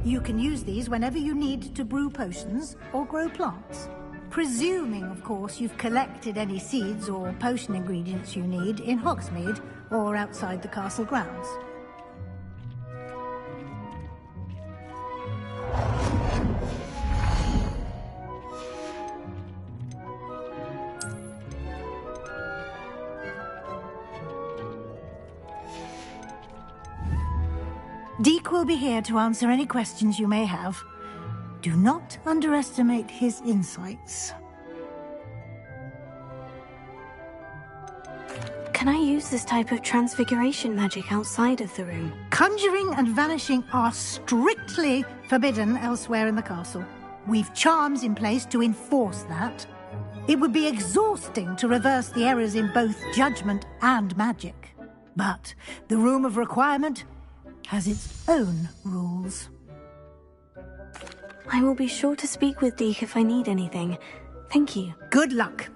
You can use these whenever you need to brew potions or grow plants. Presuming, of course, you've collected any seeds or potion ingredients you need in Hogsmeade or outside the castle grounds. Deke will be here to answer any questions you may have. Do not underestimate his insights. Can I use this type of transfiguration magic outside of the room? Conjuring and vanishing are strictly forbidden elsewhere in the castle. We've charms in place to enforce that. It would be exhausting to reverse the errors in both judgment and magic. But the Room of Requirement has its own rules. I will be sure to speak with Deke if I need anything. Thank you. Good luck.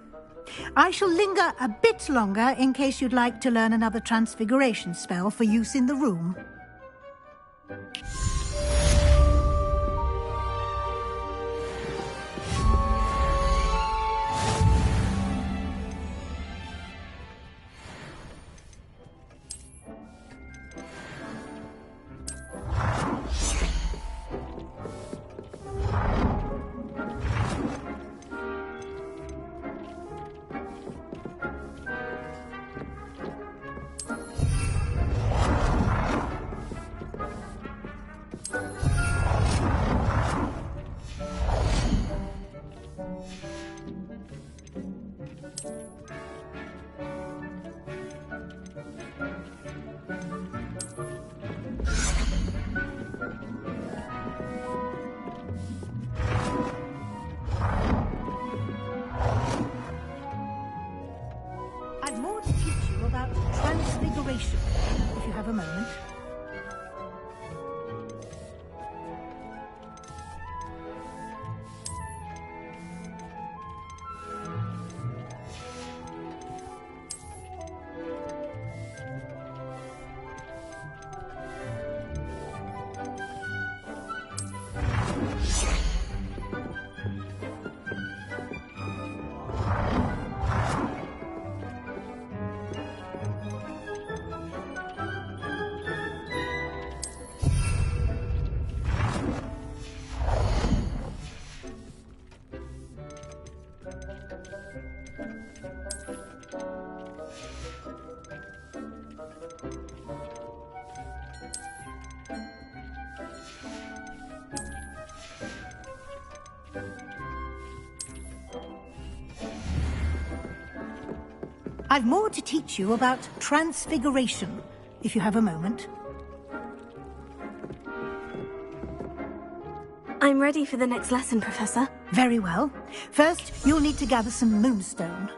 I shall linger a bit longer in case you'd like to learn another transfiguration spell for use in the room. I've more to teach you about transfiguration, if you have a moment. I've more to teach you about transfiguration, if you have a moment. I'm ready for the next lesson, Professor. Very well. First, you'll need to gather some moonstone.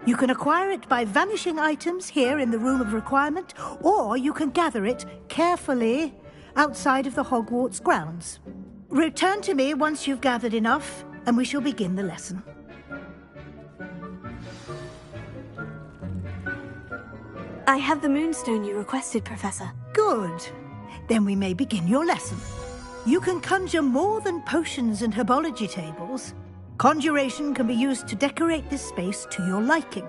You can acquire it by vanishing items here in the Room of Requirement, or you can gather it carefully outside of the Hogwarts grounds. Return to me once you've gathered enough, and we shall begin the lesson. I have the moonstone you requested, Professor. Good. Then we may begin your lesson. You can conjure more than potions and herbology tables. Conjuration can be used to decorate this space to your liking.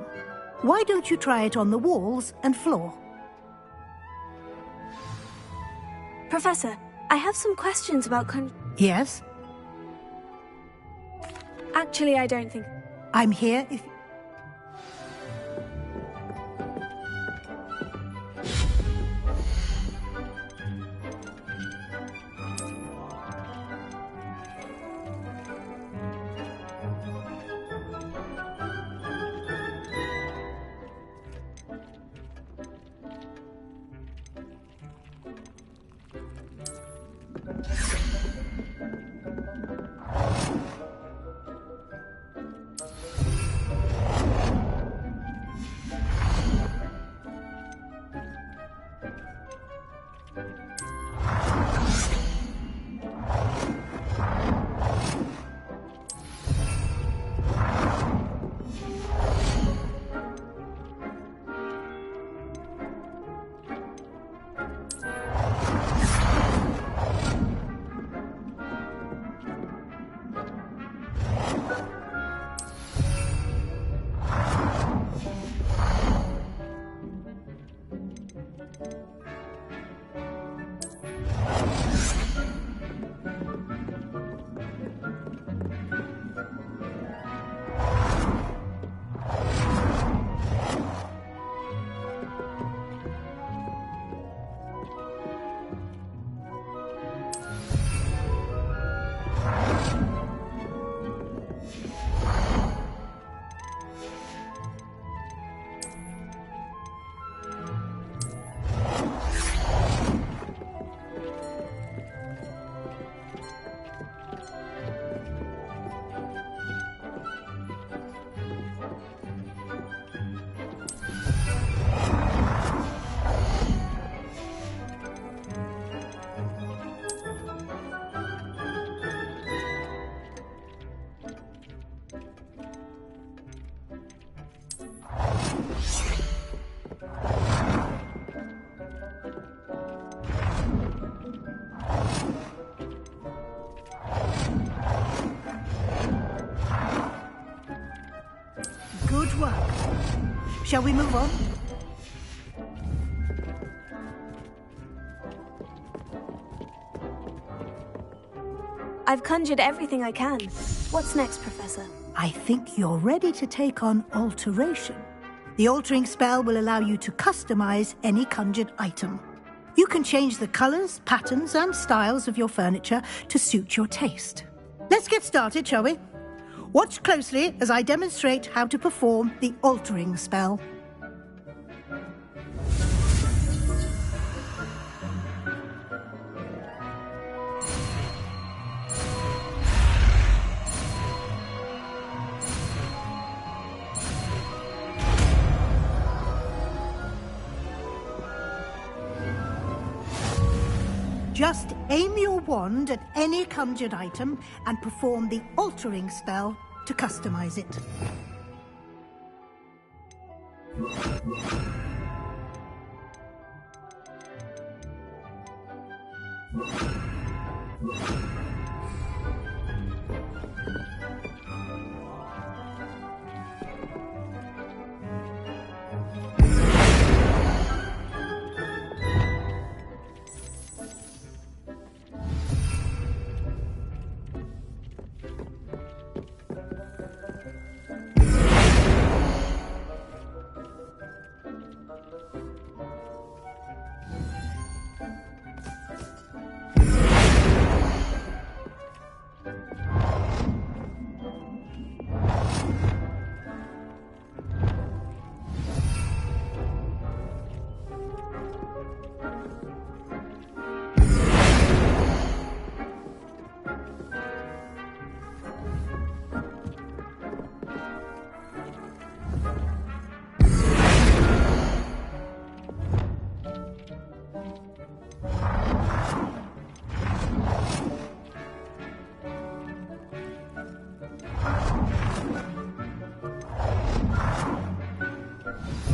Why don't you try it on the walls and floor? Professor, I have some questions about Yes? Actually, I don't think... I'm here if... shall we move on? I've conjured everything I can. What's next, Professor? I think you're ready to take on alteration. The altering spell will allow you to customize any conjured item. You can change the colors, patterns, and styles of your furniture to suit your taste. Let's get started, shall we? Watch closely as I demonstrate how to perform the altering spell. Just aim your wand at any conjured item and perform the altering spell to customize it.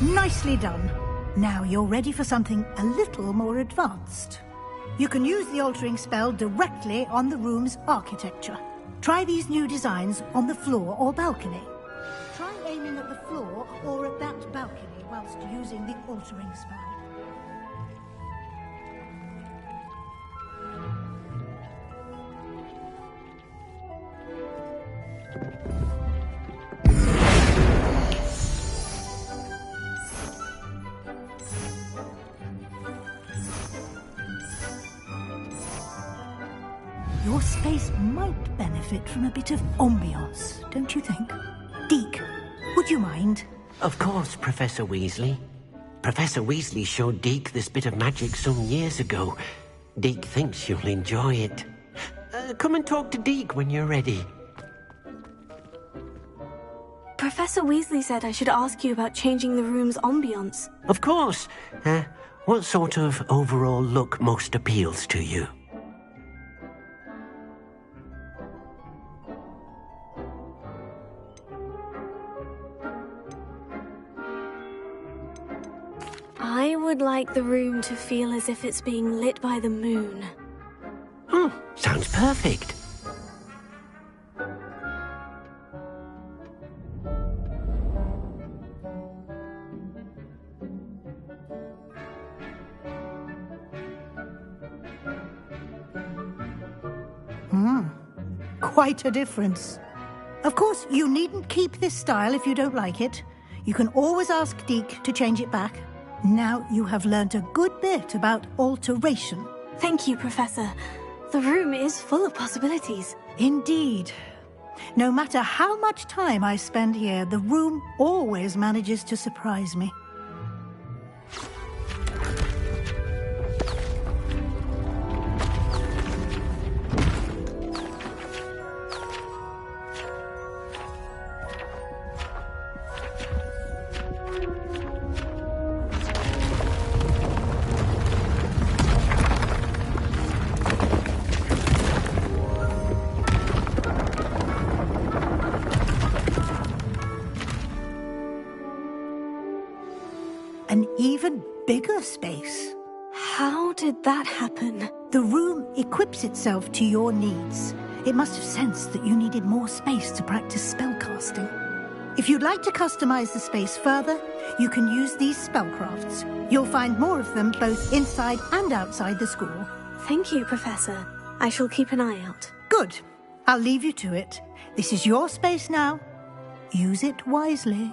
Nicely done. Now you're ready for something a little more advanced. You can use the altering spell directly on the room's architecture. Try these new designs on the floor or balcony. Try aiming at the floor or at that balcony whilst using the altering spell. Your space might benefit from a bit of ambiance, don't you think? Deke, would you mind? Of course, Professor Weasley. Professor Weasley showed Deke this bit of magic some years ago. Deke thinks you'll enjoy it. Come and talk to Deke when you're ready. Professor Weasley said I should ask you about changing the room's ambiance. Of course. What sort of overall look most appeals to you? I would like the room to feel as if it's being lit by the moon. Oh, sounds perfect. Quite a difference. Of course, you needn't keep this style if you don't like it. You can always ask Deke to change it back. Now you have learnt a good bit about alteration. Thank you, Professor. The room is full of possibilities. Indeed. No matter how much time I spend here, the room always manages to surprise me. An even bigger space. How did that happen? The room equips itself to your needs. It must have sensed that you needed more space to practice spellcasting. If you'd like to customize the space further, you can use these spellcrafts. You'll find more of them both inside and outside the school. Thank you, Professor. I shall keep an eye out. Good. I'll leave you to it. This is your space now. Use it wisely.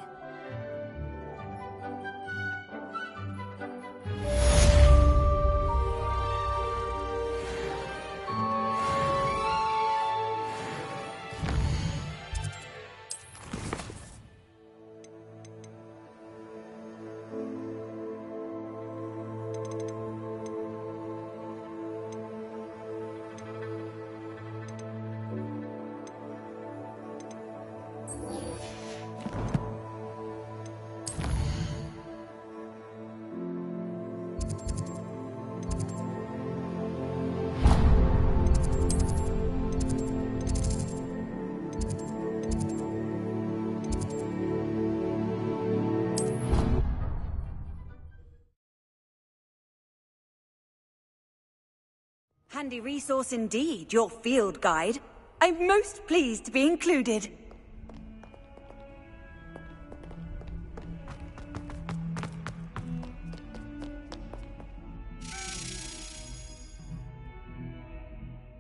Handy resource indeed, your field guide. I'm most pleased to be included.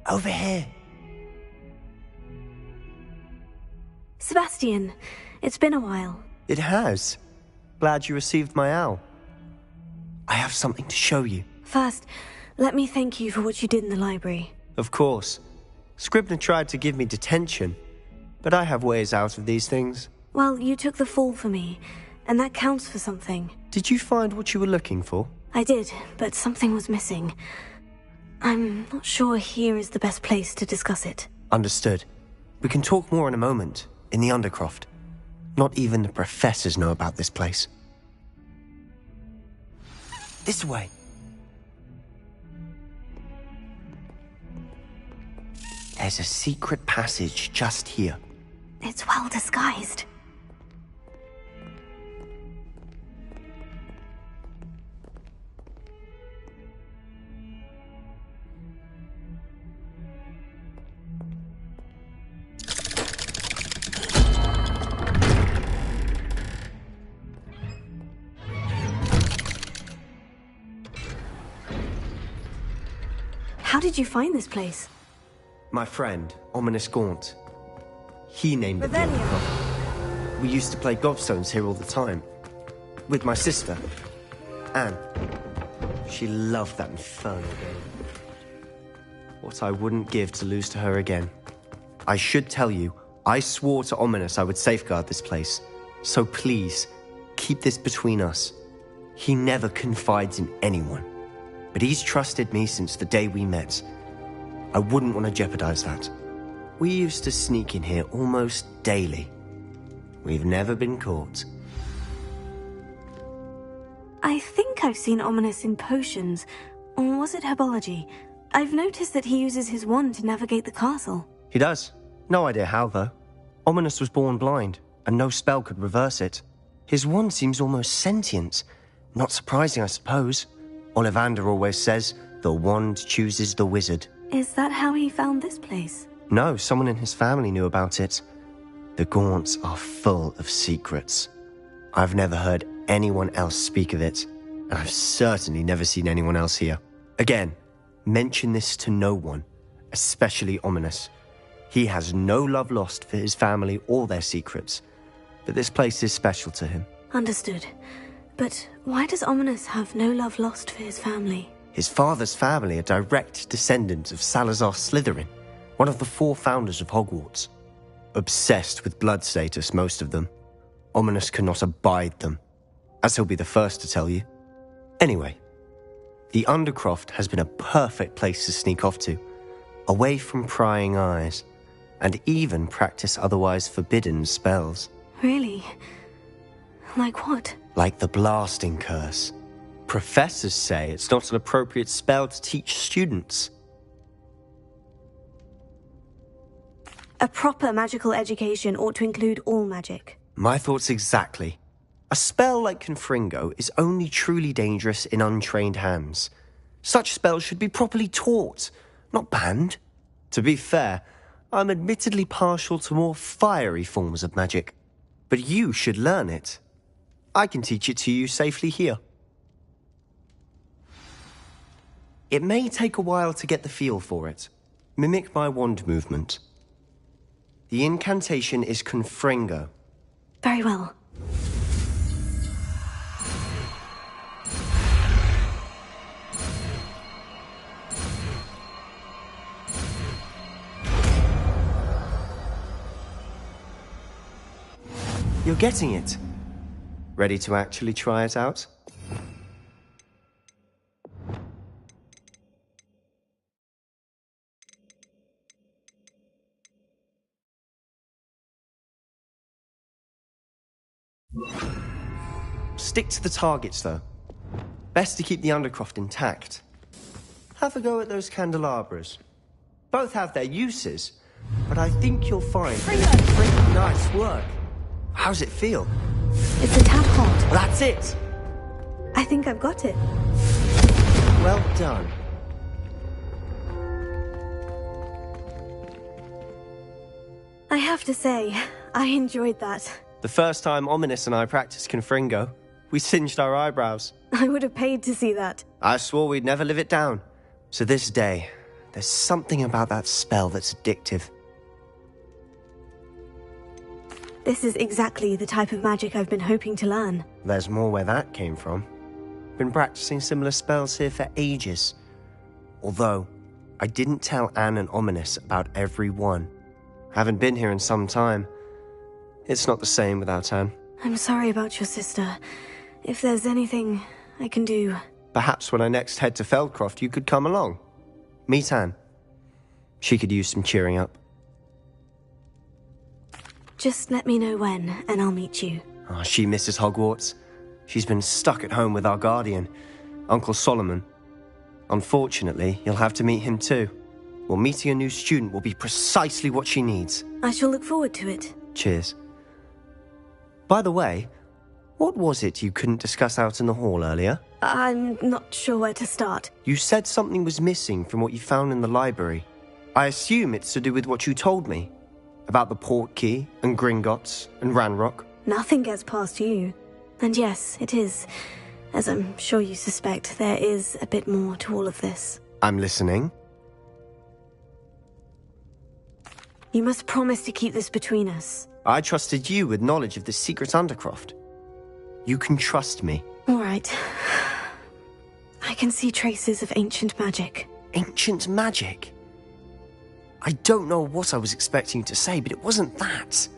Over here. Sebastian, it's been a while. It has. Glad you received my owl. I have something to show you. First, let me thank you for what you did in the library. Of course. Scribner tried to give me detention, but I have ways out of these things. Well, you took the fall for me, and that counts for something. Did you find what you were looking for? I did, but something was missing. I'm not sure here is the best place to discuss it. Understood. We can talk more in a moment, in the Undercroft. Not even the professors know about this place. This way. There's a secret passage just here. It's well disguised. How did you find this place? My friend, Ominous Gaunt. He named it the Revelio. Undercroft. We used to play gobstones here all the time. With my sister, Anne. She loved that infernal game. What I wouldn't give to lose to her again. I should tell you, I swore to Ominous I would safeguard this place. So please, keep this between us. He never confides in anyone. But he's trusted me since the day we met. I wouldn't want to jeopardize that. We used to sneak in here almost daily. We've never been caught. I think I've seen Ominous in potions. Or was it herbology? I've noticed that he uses his wand to navigate the castle. He does. No idea how, though. Ominous was born blind, and no spell could reverse it. His wand seems almost sentient. Not surprising, I suppose. Ollivander always says, the wand chooses the wizard. Is that how he found this place? No, someone in his family knew about it. The Gaunts are full of secrets. I've never heard anyone else speak of it, and I've certainly never seen anyone else here. Again, mention this to no one, especially Ominous. He has no love lost for his family or their secrets, but this place is special to him. Understood. But why does Ominous have no love lost for his family? His father's family are direct descendants of Salazar Slytherin, one of the 4 founders of Hogwarts. Obsessed with blood status, most of them. Ominous cannot abide them, as he'll be the first to tell you. Anyway, the Undercroft has been a perfect place to sneak off to, away from prying eyes, and even practice otherwise forbidden spells. Really? Like what? Like the blasting curse. Professors say it's not an appropriate spell to teach students. A proper magical education ought to include all magic. My thoughts exactly. A spell like Confringo is only truly dangerous in untrained hands. Such spells should be properly taught, not banned. To be fair, I'm admittedly partial to more fiery forms of magic. But you should learn it. I can teach it to you safely here. It may take a while to get the feel for it. Mimic my wand movement. The incantation is Confringo. Very well. You're getting it. Ready to actually try it out? Stick to the targets, though. Best to keep the Undercroft intact. Have a go at those candelabras. Both have their uses, but I think you'll find... Nice work. How's it feel? It's a tad hot. That's it! I think I've got it. Well done. I have to say, I enjoyed that. The first time Ominous and I practiced Confringo, we singed our eyebrows. I would have paid to see that. I swore we'd never live it down. So this day, there's something about that spell that's addictive. This is exactly the type of magic I've been hoping to learn. There's more where that came from. Been practicing similar spells here for ages. Although, I didn't tell Anne and Ominous about every one. Haven't been here in some time. It's not the same without Anne. I'm sorry about your sister. If there's anything I can do... Perhaps when I next head to Feldcroft, you could come along. Meet Anne. She could use some cheering up. Just let me know when, and I'll meet you. Oh, she misses Hogwarts. She's been stuck at home with our guardian, Uncle Solomon. Unfortunately, you'll have to meet him too. Well, meeting a new student will be precisely what she needs. I shall look forward to it. Cheers. By the way, what was it you couldn't discuss out in the hall earlier? I'm not sure where to start. You said something was missing from what you found in the library. I assume it's to do with what you told me. About the Portkey, and Gringotts, and Ranrock. Nothing gets past you. And yes, it is. As I'm sure you suspect, there is a bit more to all of this. I'm listening. You must promise to keep this between us. I trusted you with knowledge of the secret Undercroft. You can trust me. All right. I can see traces of ancient magic. Ancient magic? I don't know what I was expecting you to say, but it wasn't that.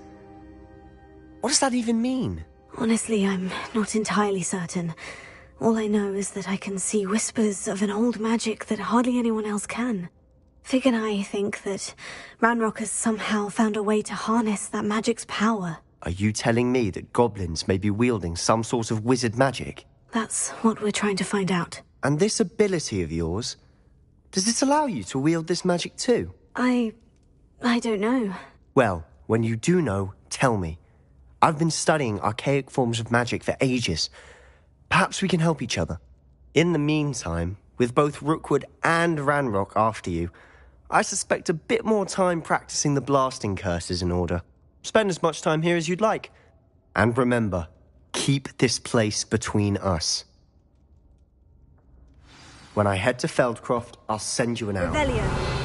What does that even mean? Honestly, I'm not entirely certain. All I know is that I can see whispers of an old magic that hardly anyone else can. Fig and I think that Ranrock has somehow found a way to harness that magic's power. Are you telling me that goblins may be wielding some sort of wizard magic? That's what we're trying to find out. And this ability of yours, does it allow you to wield this magic too? I don't know. Well, when you do know, tell me. I've been studying archaic forms of magic for ages. Perhaps we can help each other. In the meantime, with both Rookwood and Ranrock after you, I suspect a bit more time practicing the blasting curse is in order. Spend as much time here as you'd like. And remember, keep this place between us. When I head to Feldcroft, I'll send you an hour. Revelio.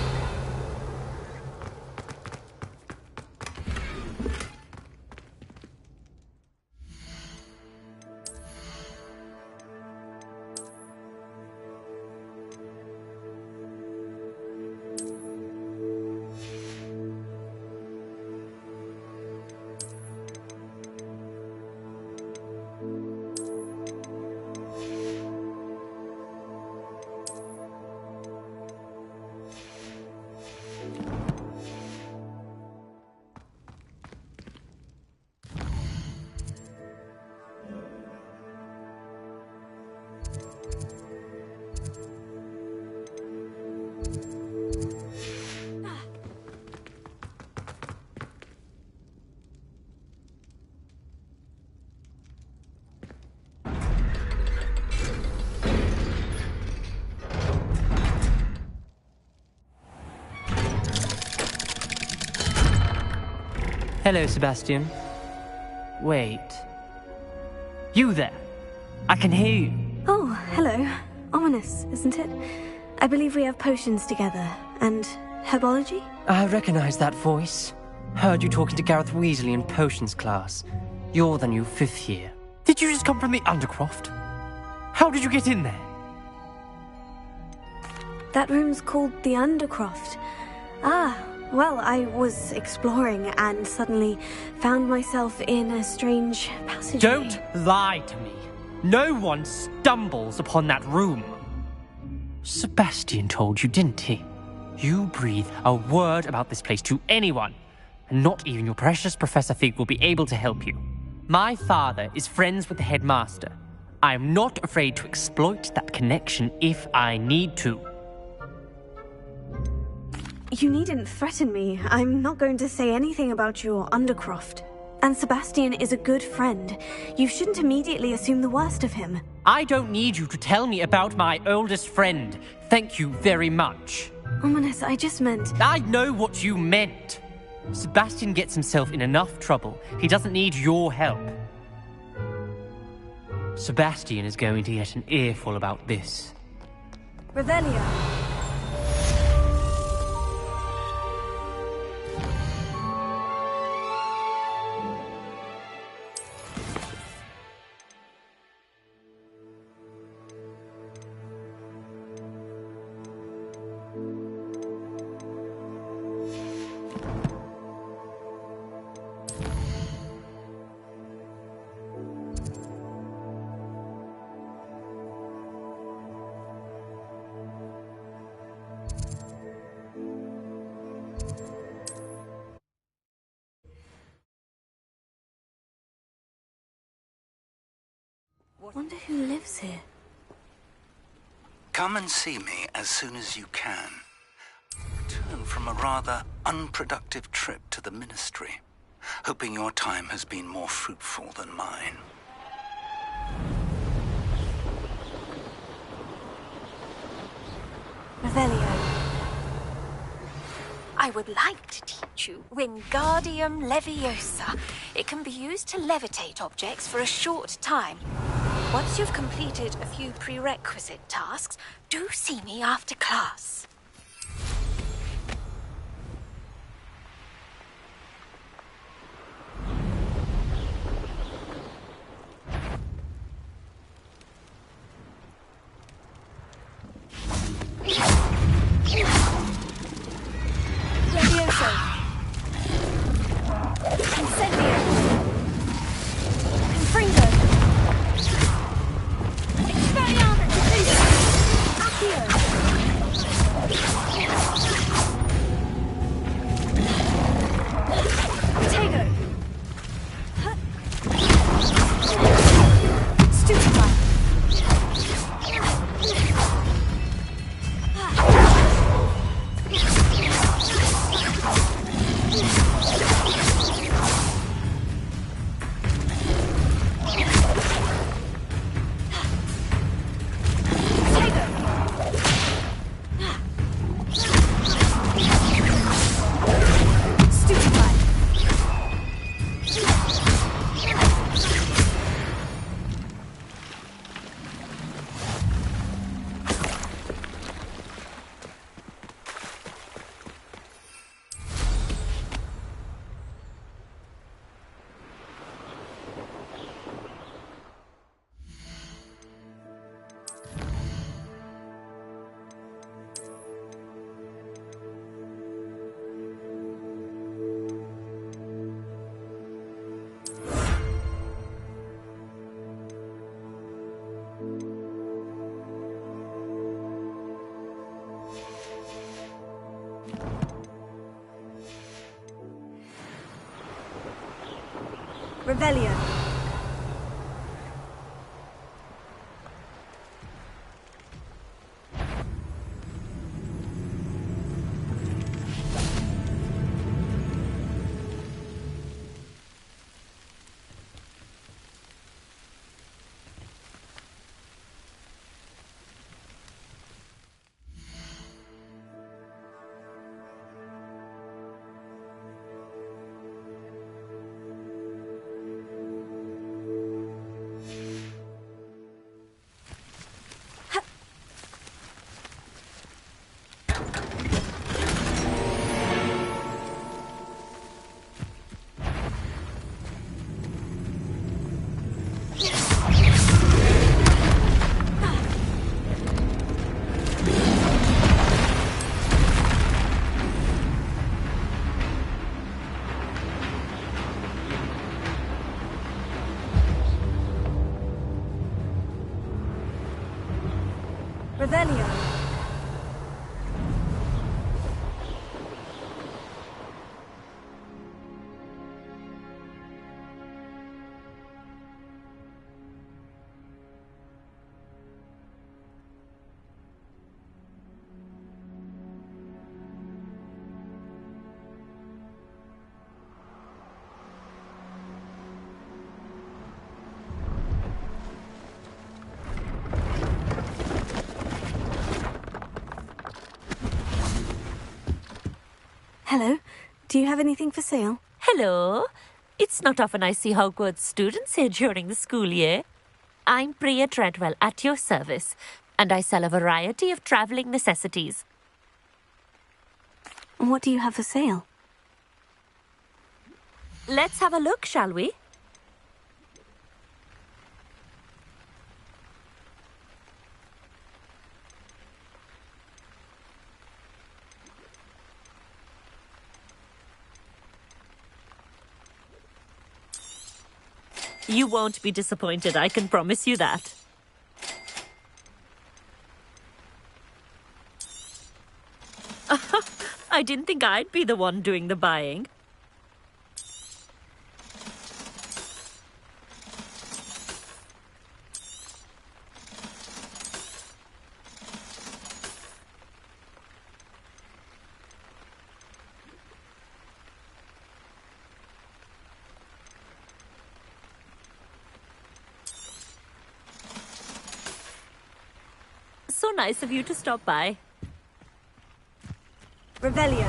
Hello, Sebastian. Wait. You there? I can hear you. Oh, hello. Ominous, isn't it? I believe we have potions together. And herbology? I recognize that voice. Heard you talking to Gareth Weasley in potions class. You're the new 5th year. Did you just come from the Undercroft? How did you get in there? That room's called the Undercroft. Ah, well, I was exploring and suddenly found myself in a strange passageway. Don't lie to me. No one stumbles upon that room. Sebastian told you, didn't he? You breathe a word about this place to anyone, and not even your precious Professor Fig will be able to help you. My father is friends with the headmaster. I am not afraid to exploit that connection if I need to. You needn't threaten me. I'm not going to say anything about your Undercroft. And Sebastian is a good friend. You shouldn't immediately assume the worst of him. I don't need you to tell me about my oldest friend. Thank you very much. Ominous, I just meant... I know what you meant. Sebastian gets himself in enough trouble. He doesn't need your help. Sebastian is going to get an earful about this. Revelio. Wonder who lives here. Come and see me as soon as you can. Return from a rather unproductive trip to the Ministry, hoping your time has been more fruitful than mine. Revelio. I would like to teach you Wingardium Leviosa. It can be used to levitate objects for a short time. Once you've completed a few prerequisite tasks, do see me after class. Levioso. Incendio. Confringo. Expelliarmus Diffusion. Accio. Protego. Stupefy. Revelio. Revelio. Hello. Do you have anything for sale? Hello. It's not often I see Hogwarts students here during the school year. I'm Priya Treadwell, at your service, and I sell a variety of travelling necessities. What do you have for sale? Let's have a look, shall we? You won't be disappointed, I can promise you that. I didn't think I'd be the one doing the buying. So nice of you to stop by. Revelio.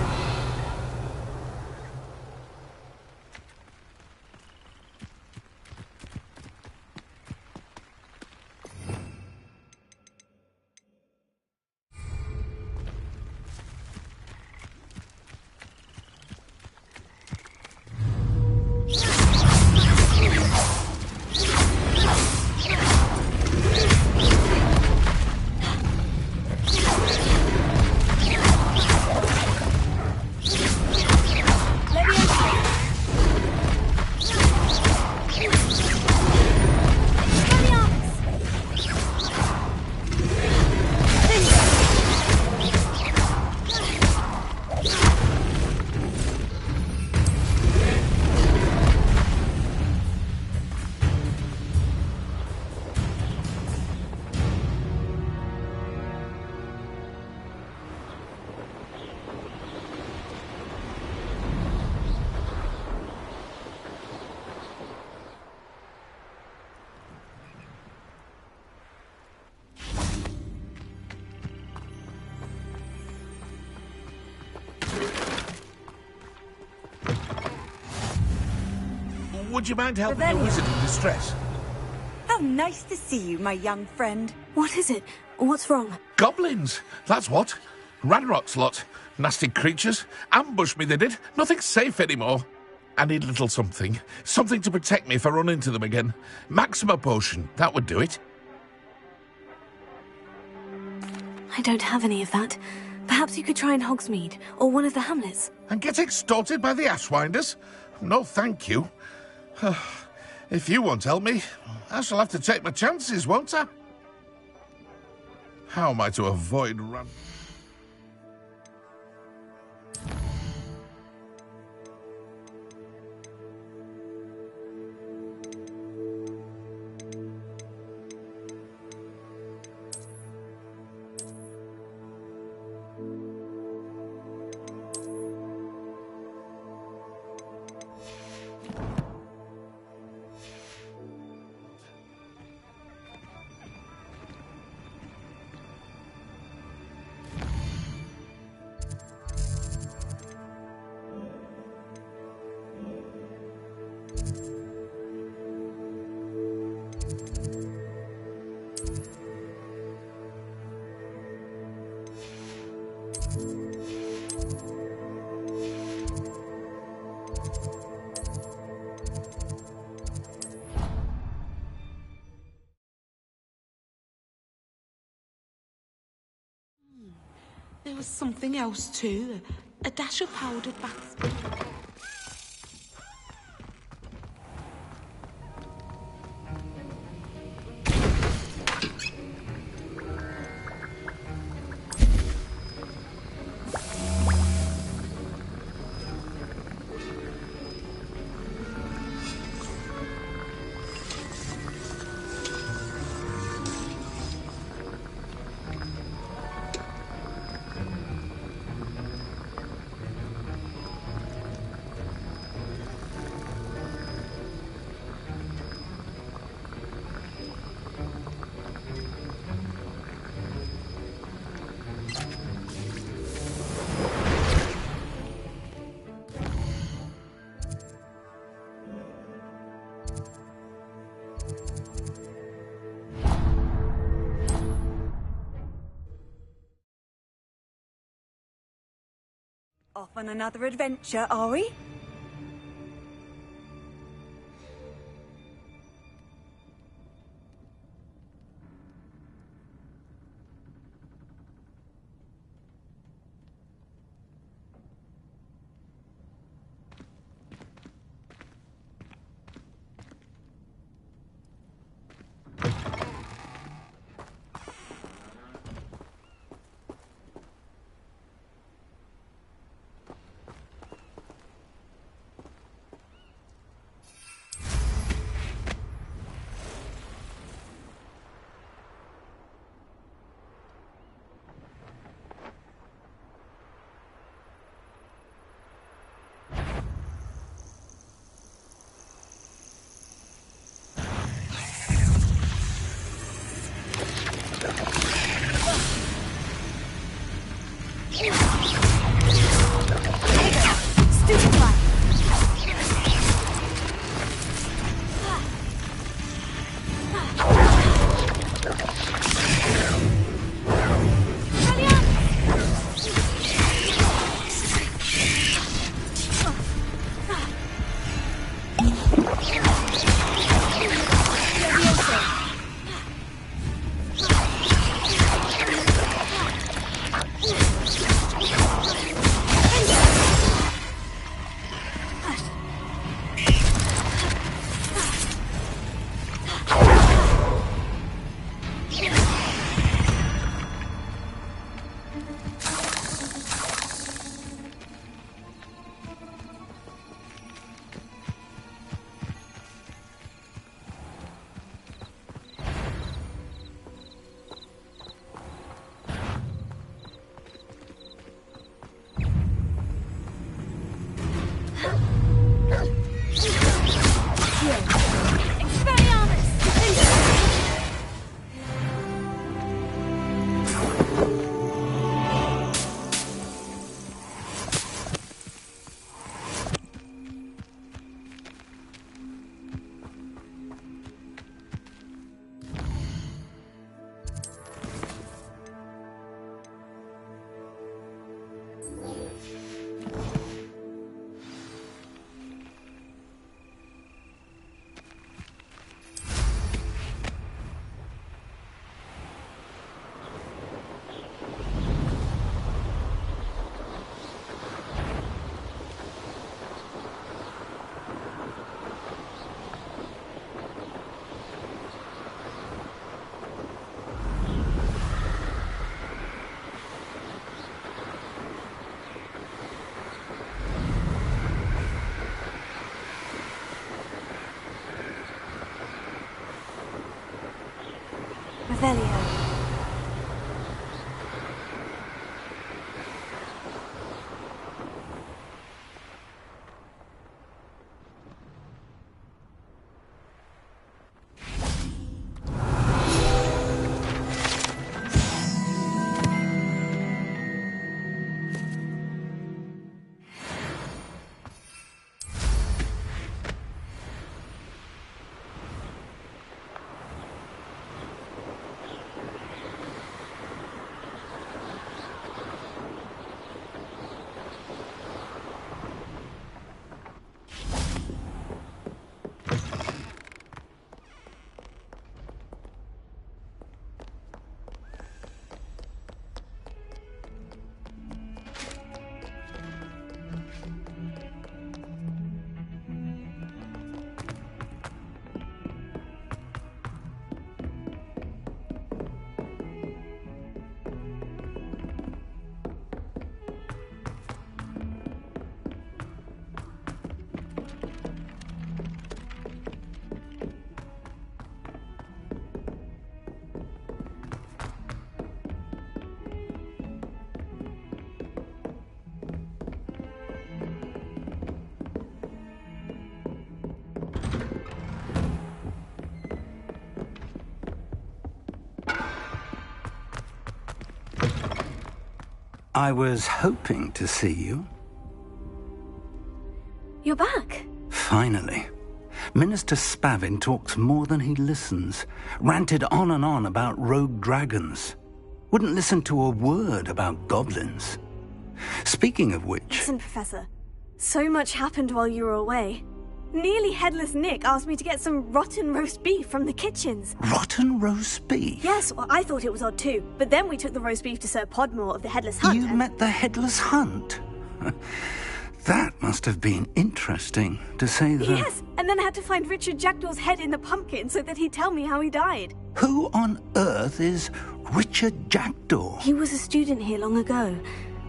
Would you mind helping a wizard in distress? How nice to see you, my young friend. What is it? What's wrong? Goblins, that's what. Ranrock's lot. Nasty creatures. Ambushed me, they did. Nothing's safe anymore. I need a little something. Something to protect me if I run into them again. Maxima potion, that would do it. I don't have any of that. Perhaps you could try in Hogsmeade, or one of the hamlets. And get extorted by the Ashwinders? No, thank you. If you won't help me, I shall have to take my chances, won't I? How am I to avoid run? There was something else too. A dash of powdered bath. Off on another adventure, are we? Revelio. I was hoping to see you. You're back. Finally. Minister Spavin talks more than he listens. Ranted on and on about rogue dragons. Wouldn't listen to a word about goblins. Speaking of which... Listen, Professor. So much happened while you were away. Nearly Headless Nick asked me to get some rotten roast beef from the kitchens. Rotten roast beef? Yes, well, I thought it was odd too. But then we took the roast beef to Sir Podmore of the Headless Hunt. You met the Headless Hunt? That must have been interesting, to say the... Yes, and then I had to find Richard Jackdaw's head in the pumpkin so that he'd tell me how he died. Who on earth is Richard Jackdaw? He was a student here long ago.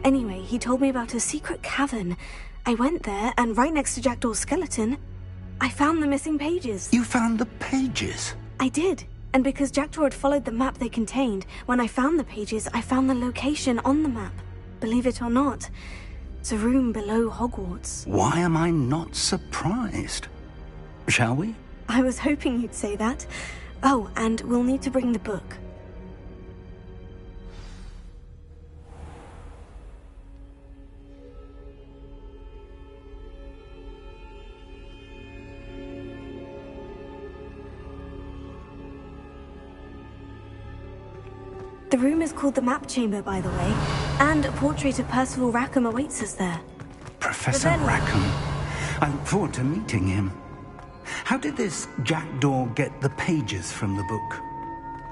Anyway, he told me about a secret cavern. I went there, and right next to Jackdaw's skeleton, I found the missing pages. You found the pages? I did. And because Jackdaw had followed the map they contained, when I found the pages, I found the location on the map. Believe it or not, it's a room below Hogwarts. Why am I not surprised? Shall we? I was hoping you'd say that. Oh, and we'll need to bring the book. The room is called the Map Chamber, by the way, and a portrait of Percival Rackham awaits us there. Professor Rackham. I look forward to meeting him. How did this Jackdaw get the pages from the book?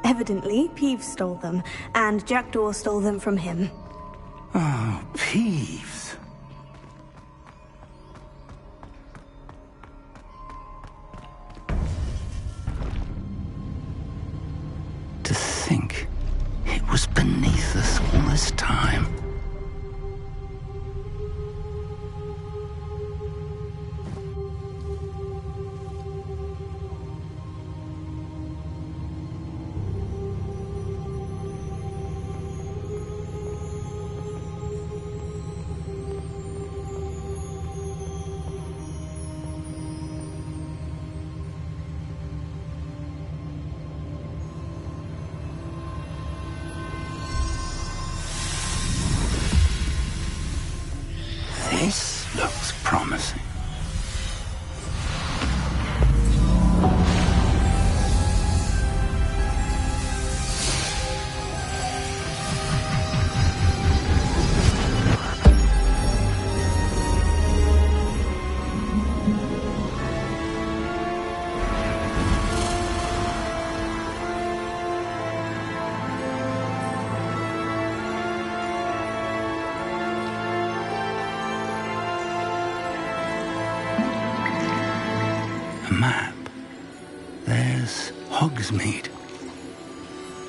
Evidently, Peeves stole them, and Jackdaw stole them from him. Oh, Peeves. To think... it was beneath us all this time. This looks promising. Map. There's Hogsmeade.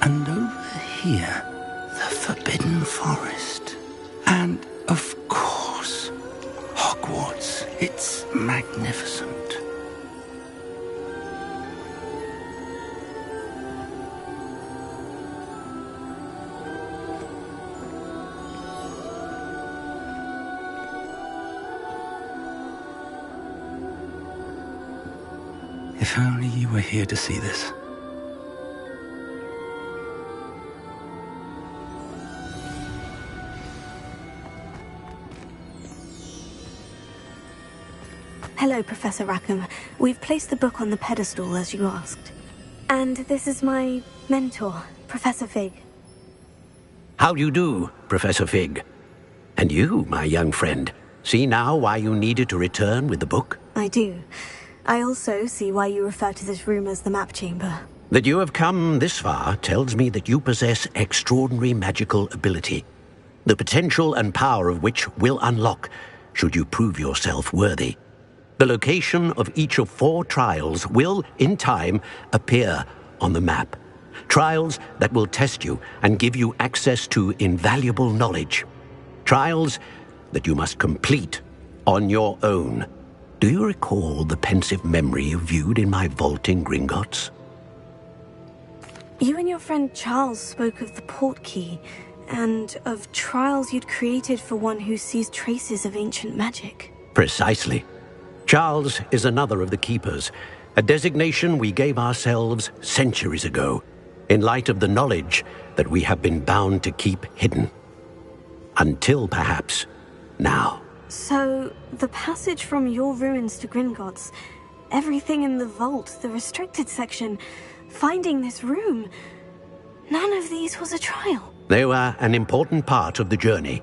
And over here, the Forbidden Forest. And, of course, Hogwarts. It's magnificent. If only you were here to see this. Hello, Professor Rackham. We've placed the book on the pedestal, as you asked. And this is my mentor, Professor Fig. How do you do, Professor Fig? And you, my young friend, see now why you needed to return with the book? I do. I also see why you refer to this room as the Map Chamber. That you have come this far tells me that you possess extraordinary magical ability, the potential and power of which will unlock should you prove yourself worthy. The location of each of 4 trials will, in time, appear on the map. Trials that will test you and give you access to invaluable knowledge. Trials that you must complete on your own. Do you recall the pensive memory you viewed in my vault in Gringotts? You and your friend Charles spoke of the portkey, and of trials you'd created for one who sees traces of ancient magic. Precisely. Charles is another of the Keepers, a designation we gave ourselves centuries ago, in light of the knowledge that we have been bound to keep hidden. Until, perhaps, now. So, the passage from your ruins to Gringotts, everything in the vault, the restricted section, finding this room, none of these was a trial. They were an important part of the journey,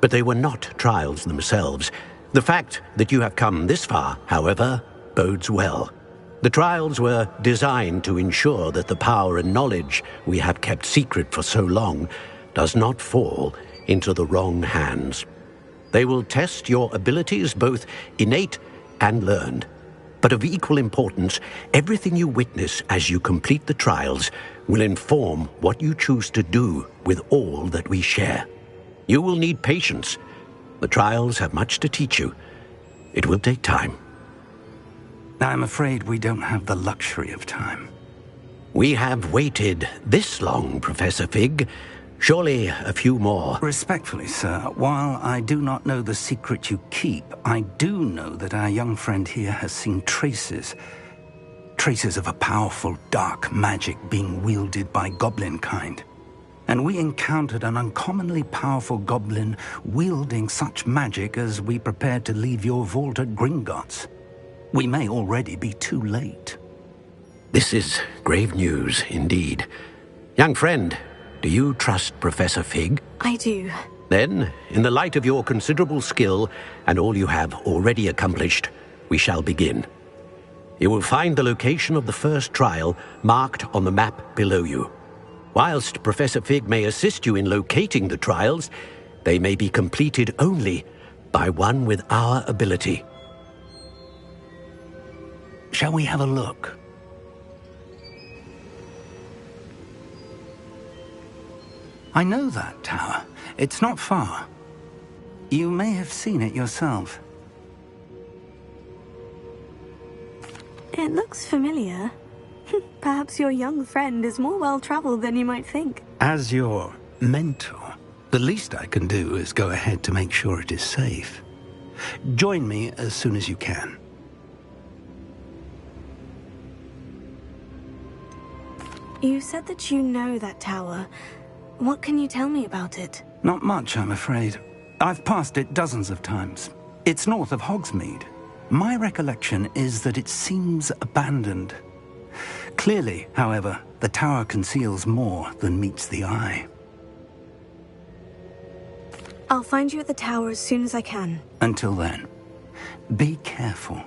But they were not trials themselves. The fact that you have come this far, however, bodes well. The trials were designed to ensure that the power and knowledge we have kept secret for so long does not fall into the wrong hands. They will test your abilities, both innate and learned. But of equal importance, everything you witness as you complete the trials will inform what you choose to do with all that we share. You will need patience. The trials have much to teach you. It will take time. I'm afraid we don't have the luxury of time. We have waited this long, Professor Fig. Surely a few more. Respectfully, sir, while I do not know the secret you keep, I do know that our young friend here has seen traces of a powerful dark magic being wielded by goblin kind. And we encountered an uncommonly powerful goblin wielding such magic as we prepared to leave your vault at Gringotts. We may already be too late. This is grave news indeed. Young friend, do you trust Professor Fig? I do. Then, in the light of your considerable skill and all you have already accomplished, we shall begin. You will find the location of the first trial marked on the map below you. Whilst Professor Fig may assist you in locating the trials, they may be completed only by one with our ability. Shall we have a look? I know that tower. It's not far. You may have seen it yourself. It looks familiar. Perhaps your young friend is more well-traveled than you might think. As your mentor, the least I can do is go ahead to make sure it is safe. Join me as soon as you can. You said that you know that tower. What can you tell me about it? Not much, I'm afraid. I've passed it dozens of times. It's north of Hogsmeade. My recollection is that it seems abandoned. Clearly, however, the tower conceals more than meets the eye. I'll find you at the tower as soon as I can. Until then, be careful,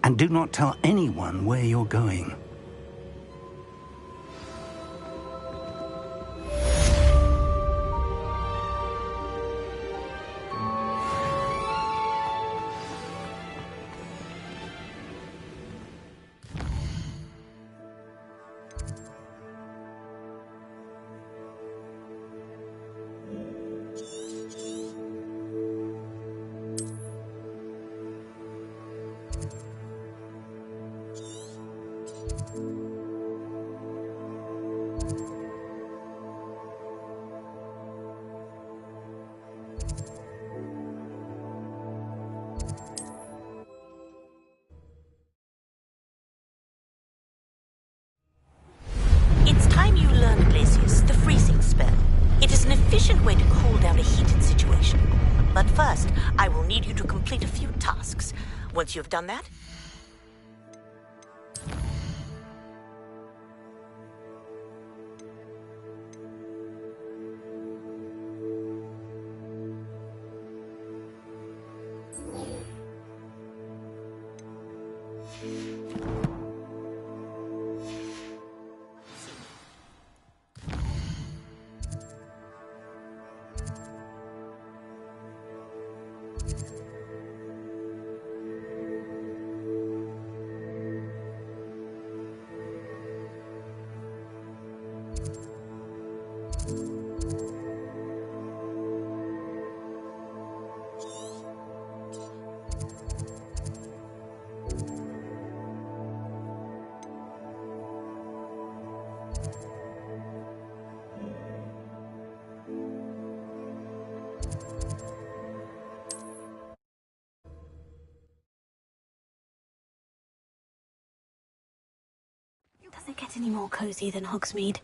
and do not tell anyone where you're going. Way to cool down a heated situation. But first, I will need you to complete a few tasks. Once you've done that, Does it get any more cozy than Hogsmeade?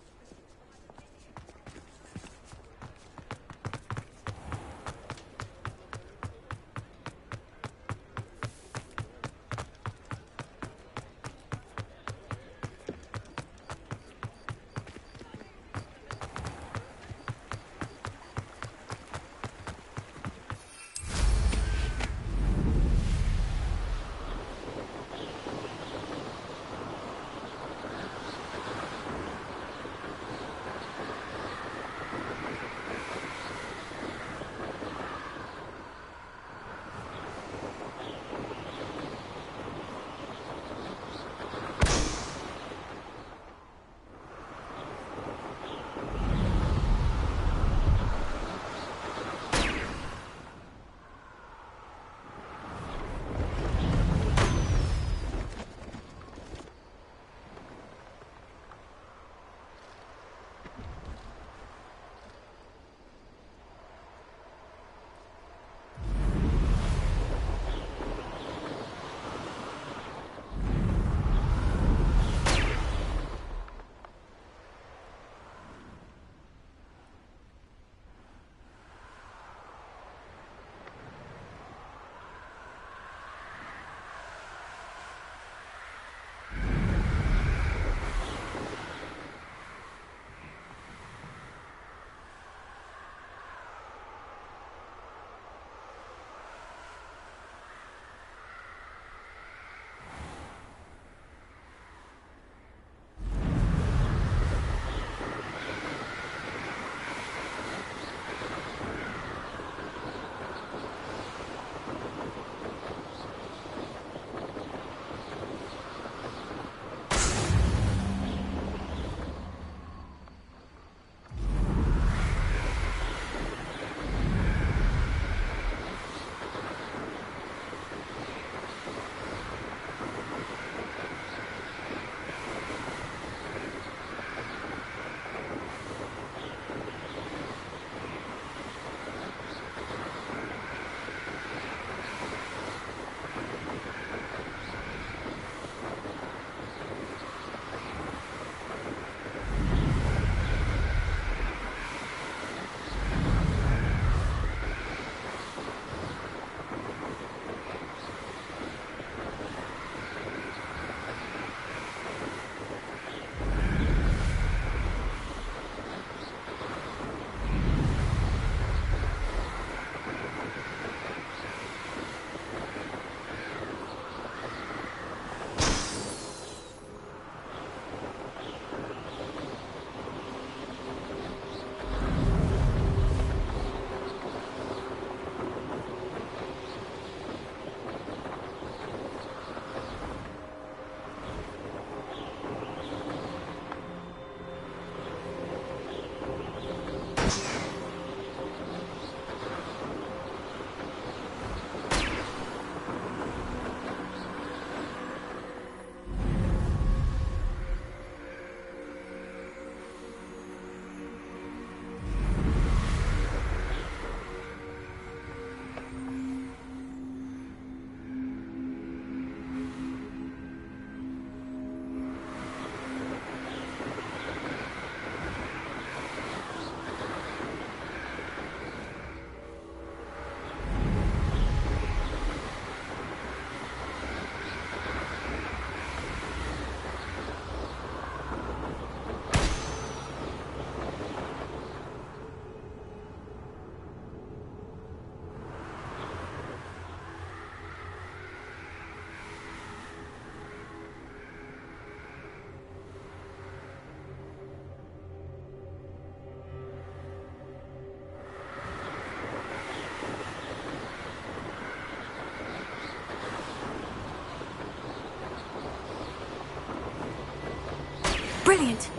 Brilliant.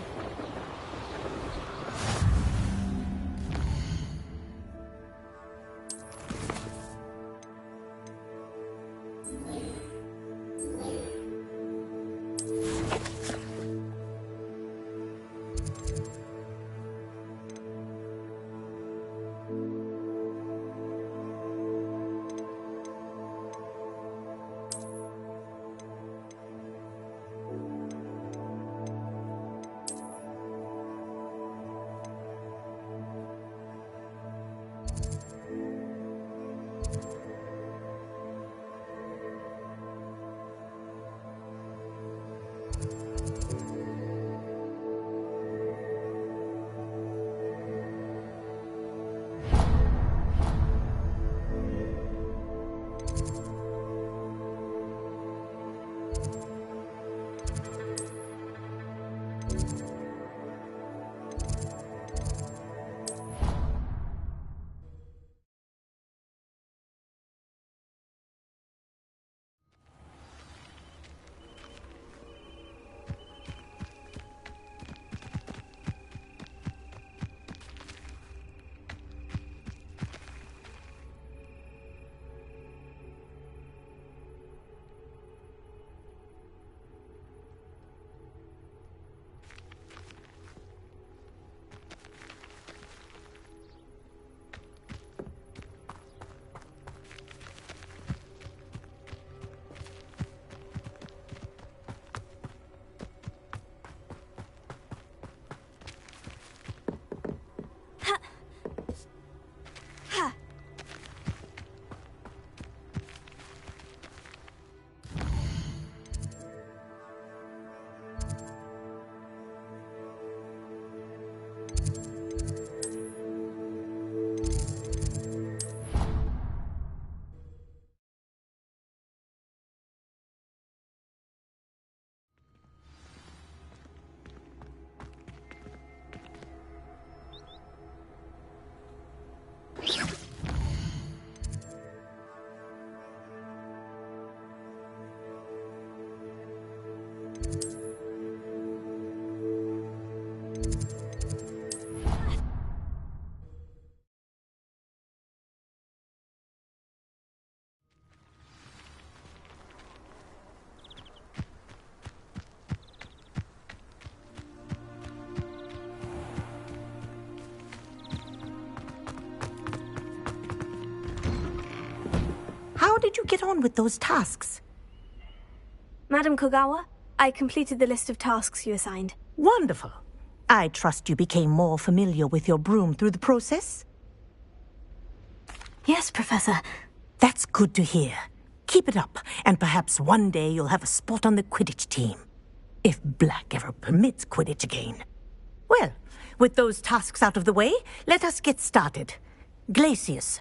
How did you get on with those tasks? Madam Kogawa, I completed the list of tasks you assigned. Wonderful. I trust you became more familiar with your broom through the process? Yes, Professor. That's good to hear. Keep it up, and perhaps one day you'll have a spot on the Quidditch team. If Black ever permits Quidditch again. Well, with those tasks out of the way, let us get started. Glacius.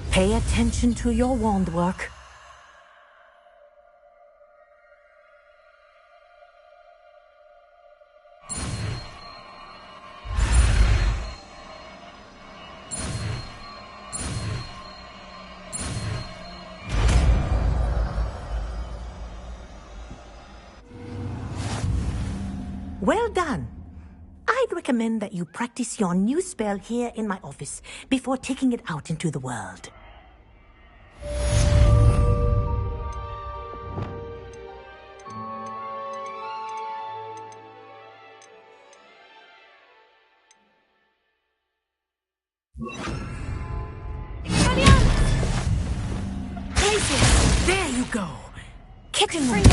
Pay attention to your wand work. Well done. I'd recommend that you practice your new spell here in my office before taking it out into the world. Places! There you go. Kitten ring.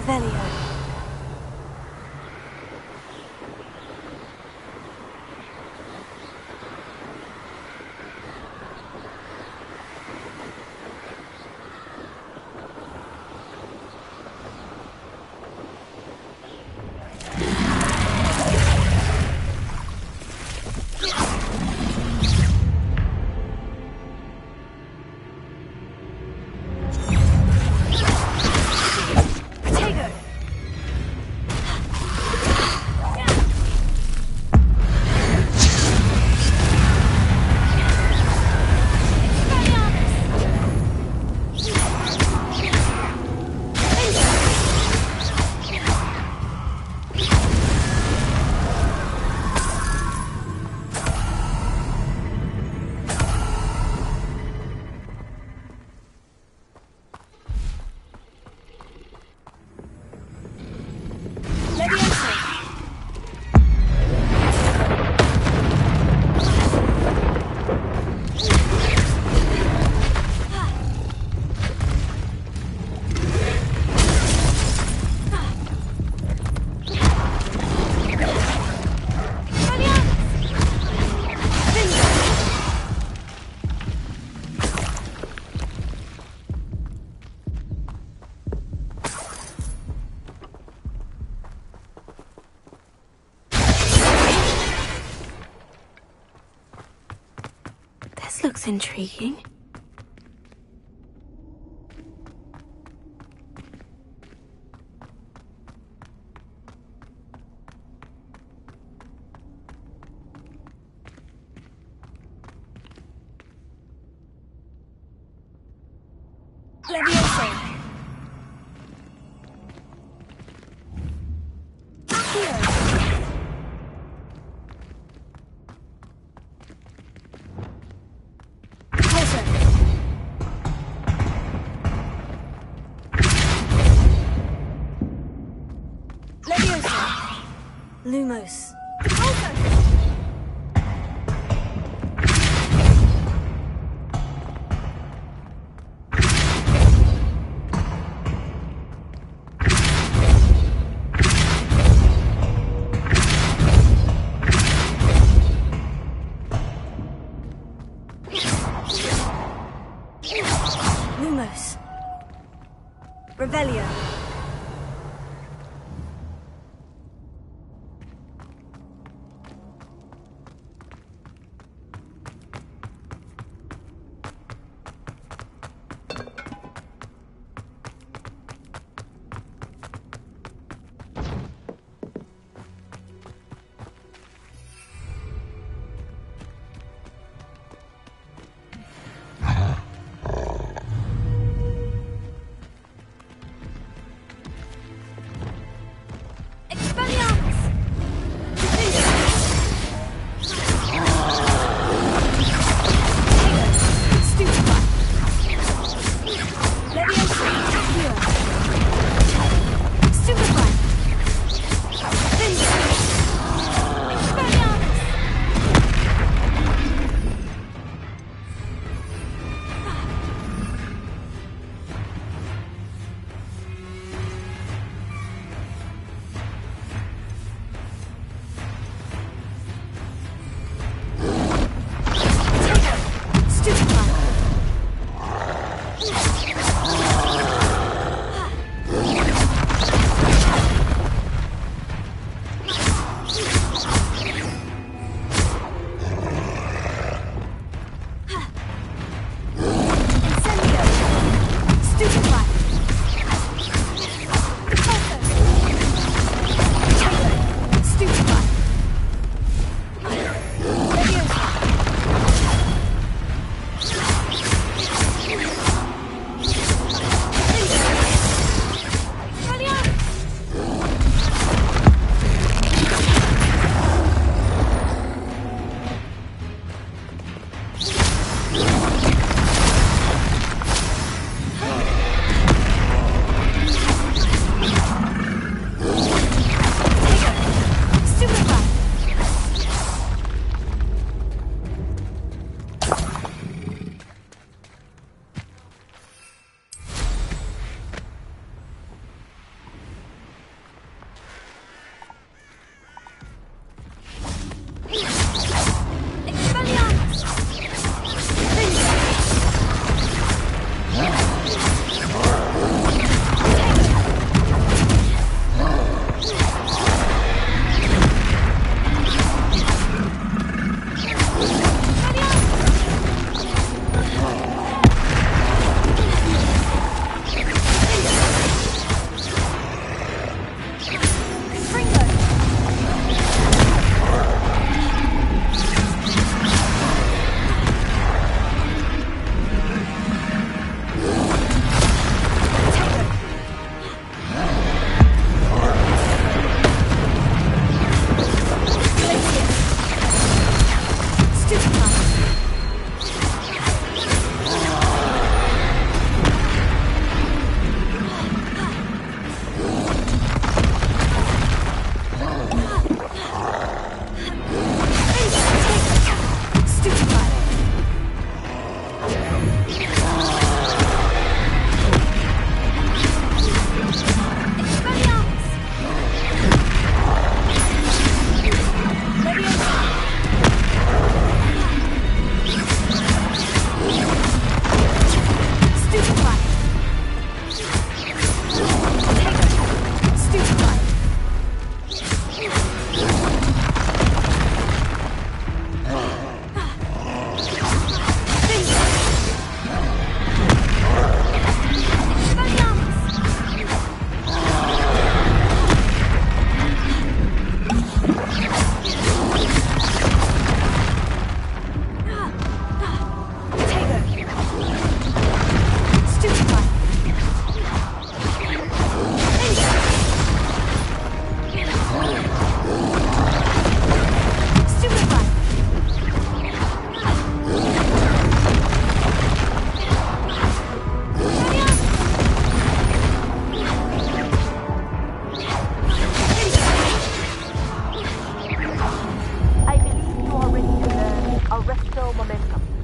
Revelio. Looks intriguing. Leviosa. Lumos. Lumos. Revelio.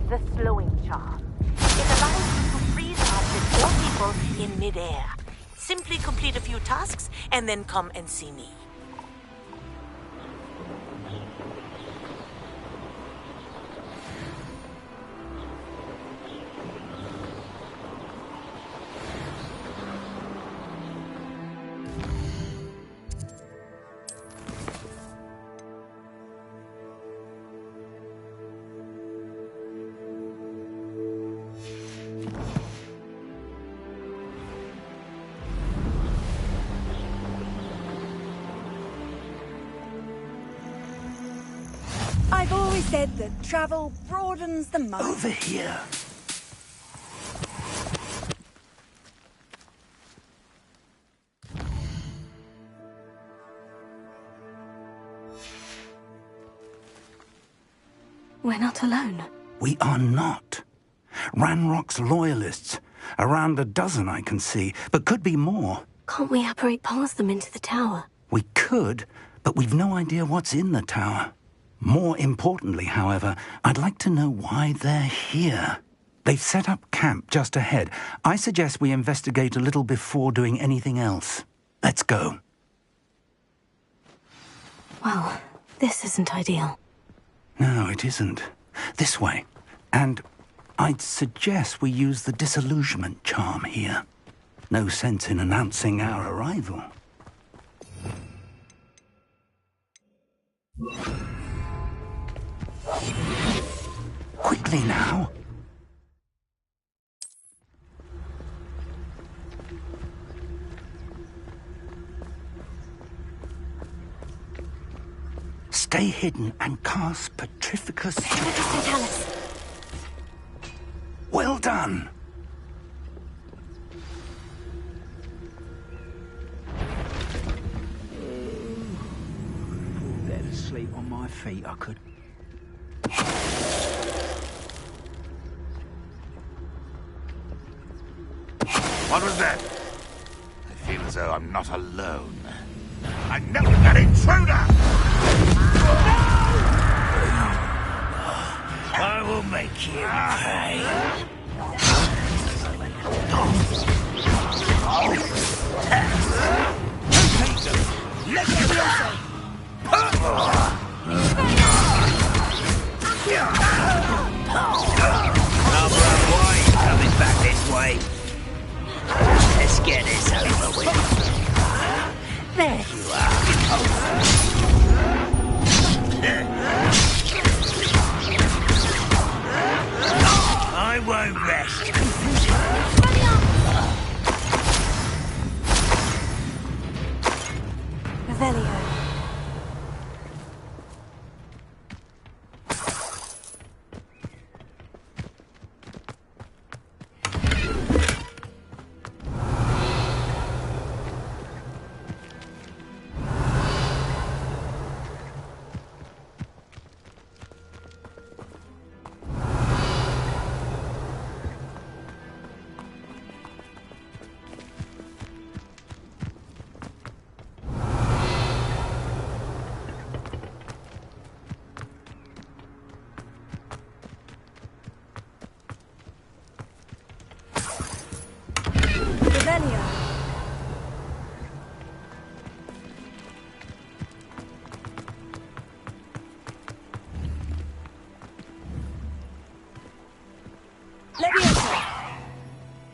the slowing charm. It allows you to freeze objects or people in midair. Simply complete a few tasks and then come and see me. I've always said that travel broadens the mind. Over here. We're not alone. We are not. Ranrock's loyalists. Around a dozen I can see, but could be more. Can't we apparate past them into the tower? We could, but we've no idea what's in the tower. More importantly, however, I'd like to know why they're here. They've set up camp just ahead. I suggest we investigate a little before doing anything else. Let's go. Well, this isn't ideal. No, it isn't. This way. And I'd suggest we use the disillusionment charm here. No sense in announcing our arrival. Quickly now. Stay hidden and cast Petrificus. Petrificus. Well done. Dead asleep on my feet, I could. What was that? I feel as though I'm not alone. I know that intruder! I will make you pay. Why are you coming back this way? Let's get this over with. There you are. I won't rest. Revelio.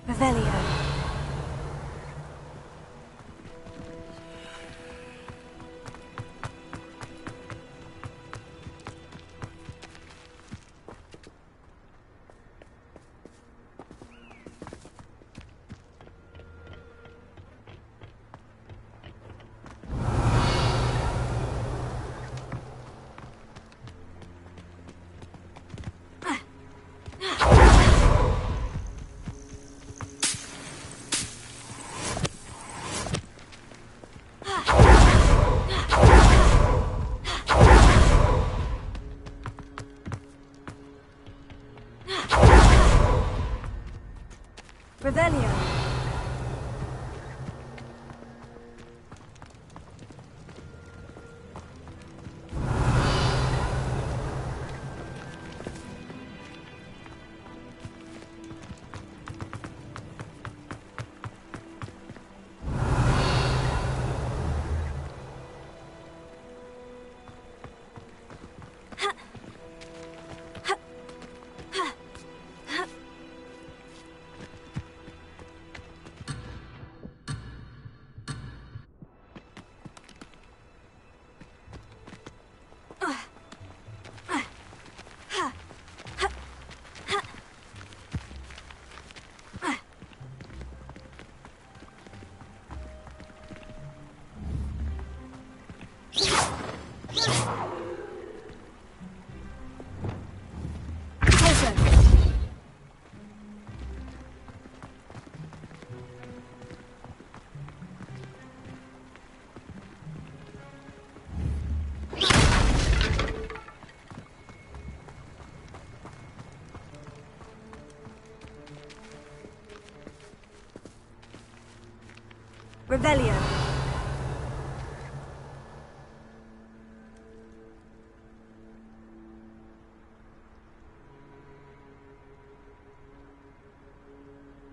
Revelio. Revelio. Revelio.